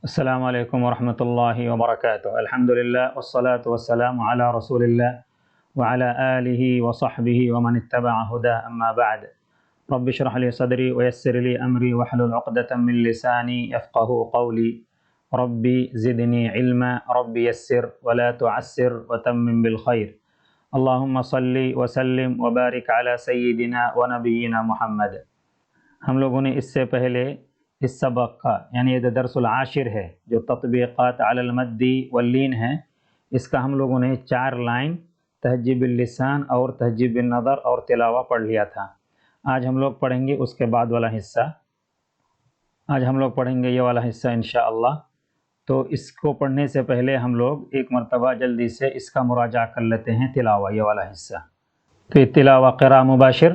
अस्सलामु अलैकुम वरहमतुल्लाहि वबरकातुहु। अल्हम्दुलिल्लाह वस्सलातु वस्सलामु अला रसूलिल्लाह व अला आलिहि व सहबिहि व मन इत्तबअ हुदा अम्मा बअद। रब्बि इश्रह ली सदरी व यस्सिर ली अमरी वहलुल उक़दतम मिन लिसानी यफ़क़हू क़ौली। रब्बि ज़िदनी इल्मा रब्बि यस्सिर व ला तुअस्सिर व तम्मिम बिल खैर। अल्लाहुम्मा सल्लि व सल्लिम व बारिक अला सय्यिदिना व नबिय्यिना मुहम्मद। हम लोगों ने इससे पहले इस सबक का यानी ये दरसुल आशिर है जो तत्बीक़ात अलल मद्दी वल्लीन है, इसका हम लोगों ने 4 लाइन तहजीबुल लिसान और तहजीबुन नज़र और तिलावा पढ़ लिया था। आज हम लोग पढ़ेंगे उसके बाद वाला हिस्सा। आज हम लोग पढ़ेंगे ये वाला हिस्सा इंशाअल्लाह। तो इसको पढ़ने से पहले हम लोग एक मरतबा जल्दी से इसका मुराजा कर लेते हैं, तिलावा ये वाला हिस्सा। तो ये तिलावा क़िरा मुबाशिर।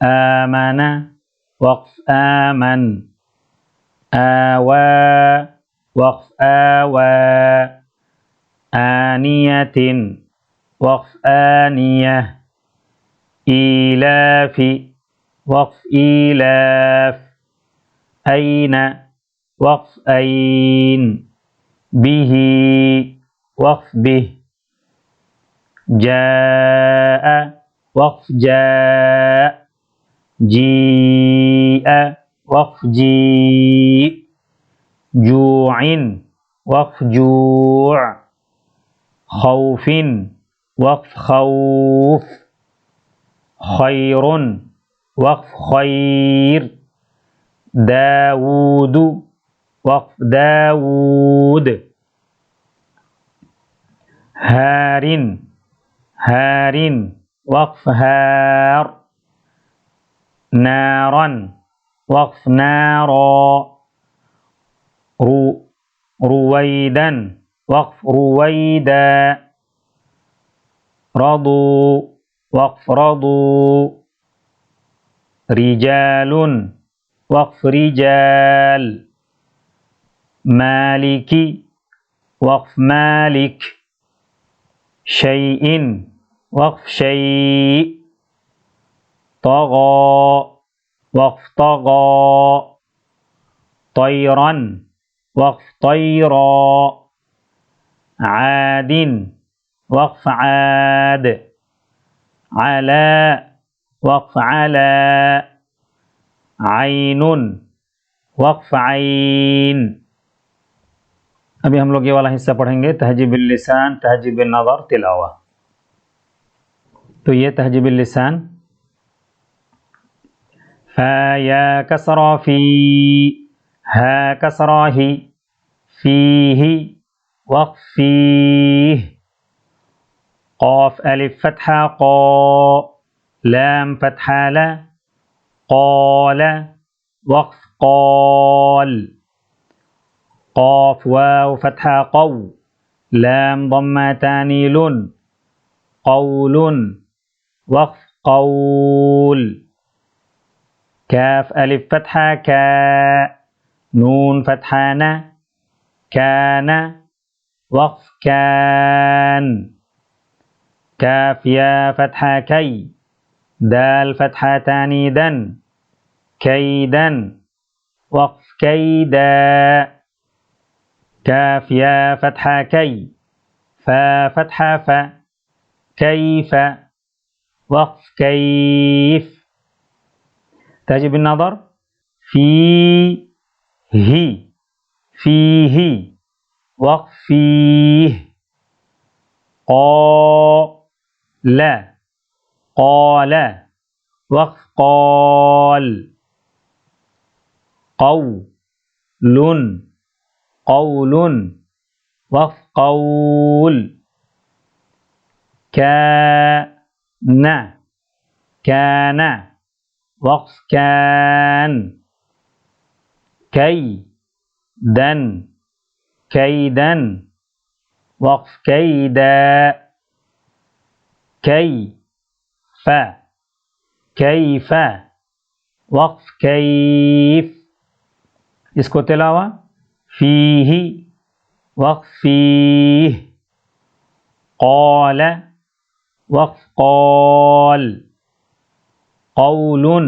आमना वक़्फ़ आमन, आवा वक़्फ़ आवा, आनियतिन वक़्फ़ आनियह, ईलाफ़ि वक़्फ़ ईलाफ़, ऐन वक़्फ़ ऐन, बिही वक़्फ़ बिह, जाअ वक़्फ़ जाअ, जीअ वक़्फ़ जी, जूअन वक़्फ़ जूअ, खौफ़िन वक़्फ़ खौफ़, खैरुन वक़्फ़ खैर, दाऊद वक़्फ़ दाऊद, हारिन हारिन वक़्फ़ हार, नारन वक़्फ़ नारा, रुवैदन वक़्फ़ रुवैदा, रदू वक़्फ़ रदू, रिजालुन वक़्फ़ रिजाल, मालिकी वक़्फ़ मालिक, शैइन वक़्फ़ शै, तग़ा वक़्फ़ तग़ा, तैरन वक़्फ़ तैरा, आदिन वक़्फ़ आद, अला वक़्फ़ अला, ऐनुन वक़्फ़ ऐन। अभी हम लोग ये वाला हिस्सा पढ़ेंगे, तहजीबुल लिसान, तहजीबुन नज़र, तिलावा। तो ये तहजीबुल लिसान। फ़ा या कसरा फ़ी, हा कसरा ही, फ़ीही वक़्फ़ फ़ीह, क़ाफ़ अलिफ़ फ़तहा क़ा, लाम फ़तहा ला, क़ाल वक़्फ़ क़ाल, क़ाफ़ वाव फ़तहा क़ौ, लाम ضمة तानीलुन, क़ौलुन वक़्फ़ क़ौल, काफ़ अलिफ़ फ़तहा का, नून फ़तहा न, कान वक़्फ़ कान, काफ़ या फ़तहा कै, दाल फ़तहा तानीदन, कैदन वक़्फ़ कैदा, काफ़ या फ़तहा कै, फ़ा फ़तहा फ़ा, कैफ़ वक़्फ़ कैफ़। तहजीबुन नज़र। फ़ीही फ़ीही वक़्फ़ फ़ीह, क़ाल क़ाल वक़्फ़ क़ाल, क़ौलुन क़ौलुन वक़्फ़ क़ौल, कान कान वक़्फ़ कान, कैदन कैदन वक़्फ़ कैदा, कैफ़ कैफ़ वक़्फ़ कैफ़। इसको तिलावा। फ़ीही वक़्फ़ फ़ीह, क़ाल वक़्फ़ क़ाल, क़ौलुन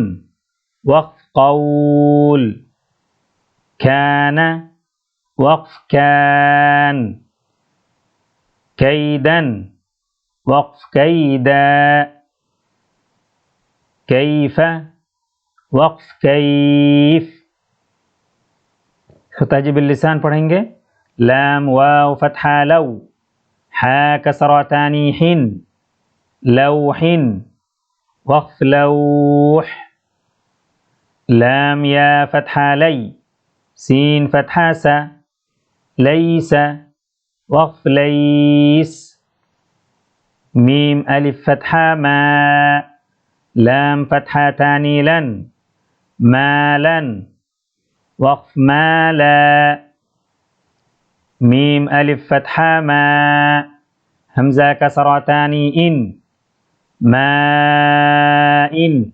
वक़्फ़ क़ौल, कान وقف كان. كيدا وقف كيدا. كيف वक्फ कैफ। तहजीब लिसान पढ़ेंगे। लाम वाव फतहा लव, हा कसरतानी हिन, लौहिन, वक्फ लौह। लाम या फतहा लई, सीन फतहा सा, लैस, वक्फ लैस। मीम अलिफ फतहा मा, लाम फतहा तानी लन, मालन, वक्फ माला। मीम अलिफ फतहा मा, हमजा कसरतानी इन, माइन,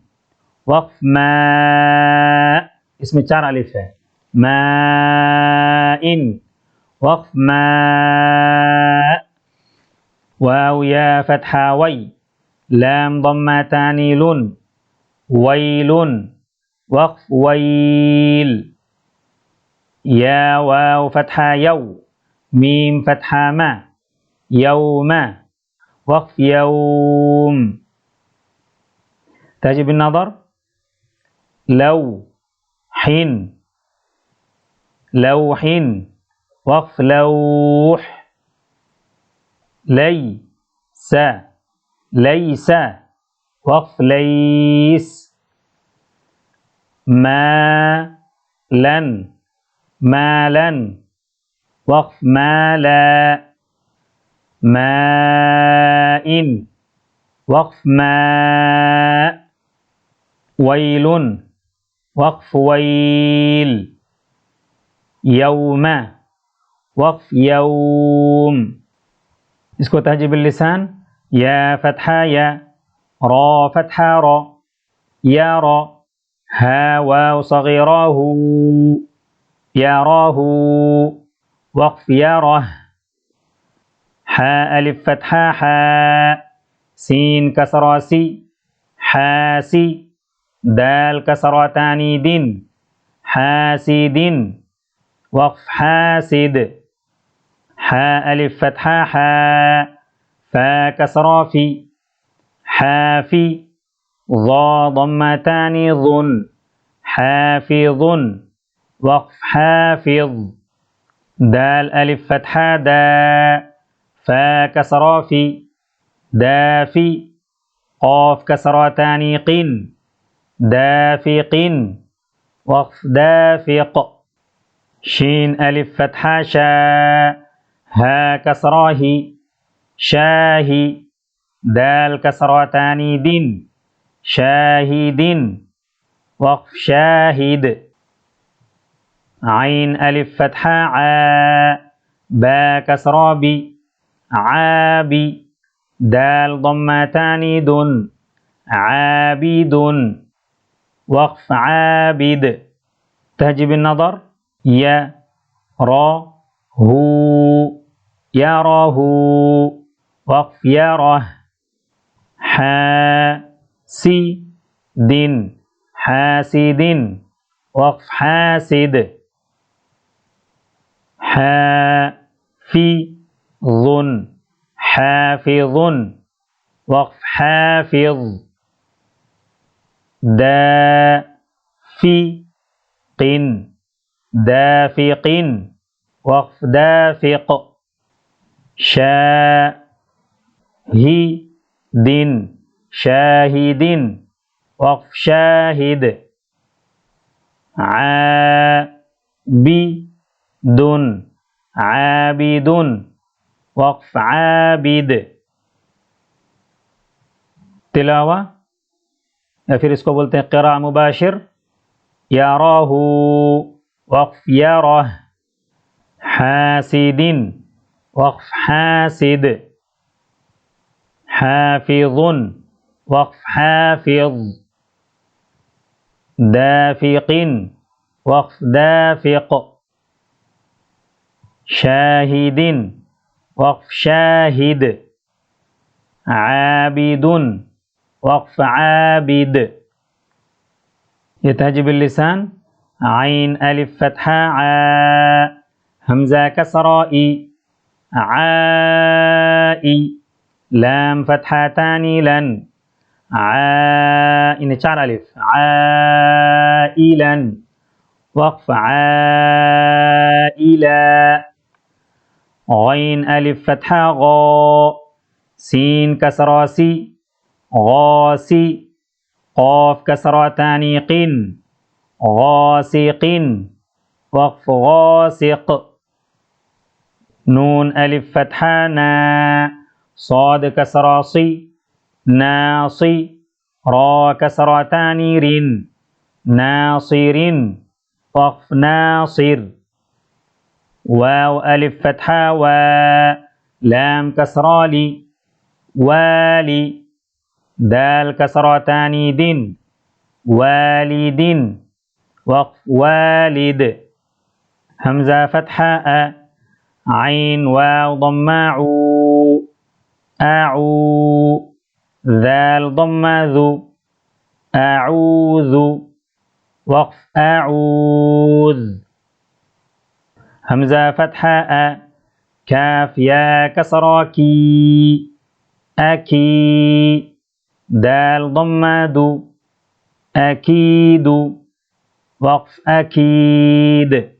वक्फ मा। इसमें 4 अलिफ है। माइन, वक्फ मा। वाव या फतहा वई, लाम दम्मातानी लुन, वैलुन, वक्फ वैल। या वाव फतहा यौ, मीम फतहा मा, यौमा, वक्फ यौम। तहजीब النظر लौ हिन, लौहिन, वक्फ लौह। लैस, लैस, वक्फ लैस। मालन, मालन, वक्फ माला। माइन, वक्फ माء। वैलुन, वक्फ वैल। यौम, वक्फ यौम। इसको तहजीब लिसान। या फतहा या, रा फतहा रा, या रा। हा वाव सगीराहु, याराहु, वक्फ यारह। हा अलिफ फतहा हा, सीन कसरा सी, हासी। दाल कसरतानी दिन, हासिदिन, वक्फ हासिद। हा अलिफ फतहा हा, फा कसरा फी, हाफी। ضا ضمتان ظن، حافظ، وقف حافظ। دال ألف فتحة دا، فا كسرا في، دافي. قاف كسرتان قن، دافق، وقف دافق. شين ألف فتحة شا، ها كسراه، شاهي. دال كسرتان دن، شاهد، وقف شاهد. عين ألف فتحة عا، با كسرى بي، عابي. دال ضمتان دن، عابد، وقف عابد. تهجب النظر. يا را هو، يراه، وقف يره. حاسد، حاسد، وقف حاسد. حافظ، حافظ، وقف حافظ. دافق، دافق، وقف دافق. شاهد، شاهد، وقف شاهد. عابد، عابد، وقف عابد. तिलावा या फिर इसको बोलते हैं क़िरा मुबाशिर। याराहु, वक़्फ़ याराह। हासिदिन, वक़्फ़ हासिद। हाफिज़ुन, वक़्फ़ हाफिज़। दाफ़िक़िन, वक़्फ़ दाफ़िक़। शाहिदिन, वक़्फ़ शाहिद। आबिदुन, वक़्फ़ आबिद। ये तहजीब लिसान। आइन अलिफ फतहा आ, همزة كسرة إي عائي لام فتحتان لن ini 4 alif عائلا وقف عائلا غين ألف فتحة غا سين كسرة سي غاسي قاف كسرتان قن غاسق وقف غاسق نون ألف فتحة نا صاد كسرة صي ناصي را كسرتان رن ناصر وقف ناصر واو ألف فتحة و لام كسرة لي والي دال كسرتان دن والد وقف والد همزة فتحة أ عين واو ضماعو أعو ذال ضم ذو أعوذ وقف أعوذ همزة فتحة أ كاف يا كسرة كي أكي دال ضم دو أكيد وقف أكيد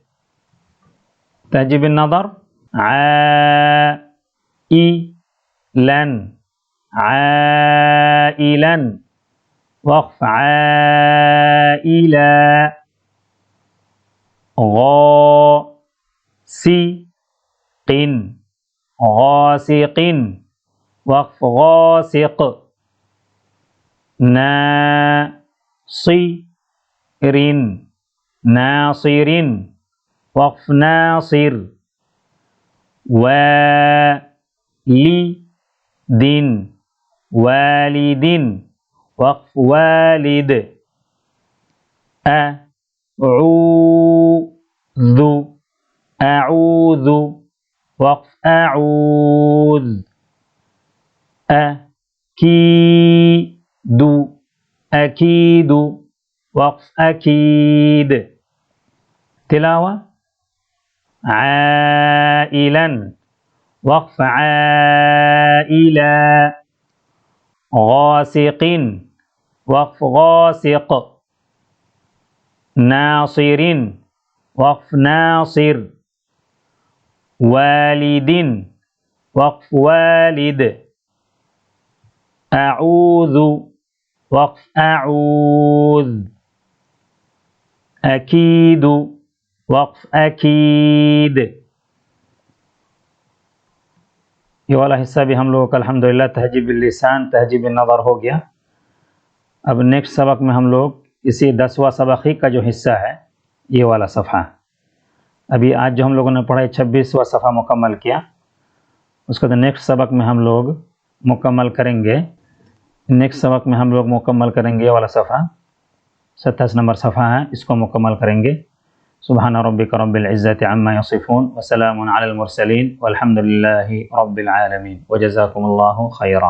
تجب النظر عائلا عائلا وقف عائلا غاسق غاسق وقف غاسق ناصر ناصر وقف ناصر والد والد وقف والد أعوذ أعوذ وقف أعوذ أكيد أكيد وقف أكيد تلاوة عائلا وقف عائلا غاسق وقف غاسق ناصر وقف ناصر والد وقف والد أعوذ وقف أعوذ أكيد وقف أكيد। ये वाला हिस्सा भी हम लोगों का अल्हम्दुलिल्लाह तहजीब लिसान तहजीब नज़र हो गया। अब नेक्स्ट सबक में हम लोग इसी 10वां सबक ही का जो हिस्सा है ये वाला सफ़ा, अभी आज जो हम लोगों ने पढ़ा 26वां सफ़ा मुकम्मल किया, उसको तो नेक्स्ट सबक में हम लोग मुकम्मल करेंगे। नेक्स्ट सबक में हम लोग मुकम्मल करेंगे ये वाला सफ़ा 27 नंबर सफ़ा है, इसको मुकम्मल करेंगे। सुबहान रब्बिका रब्बिल इज़्ज़ति अम्मा यसिफ़ून व सलामुन अलल मुरसलीन वल्हम्दुलिल्लाहि रब्बिल आलमीन व जज़ाकुमुल्लाहु खैरा।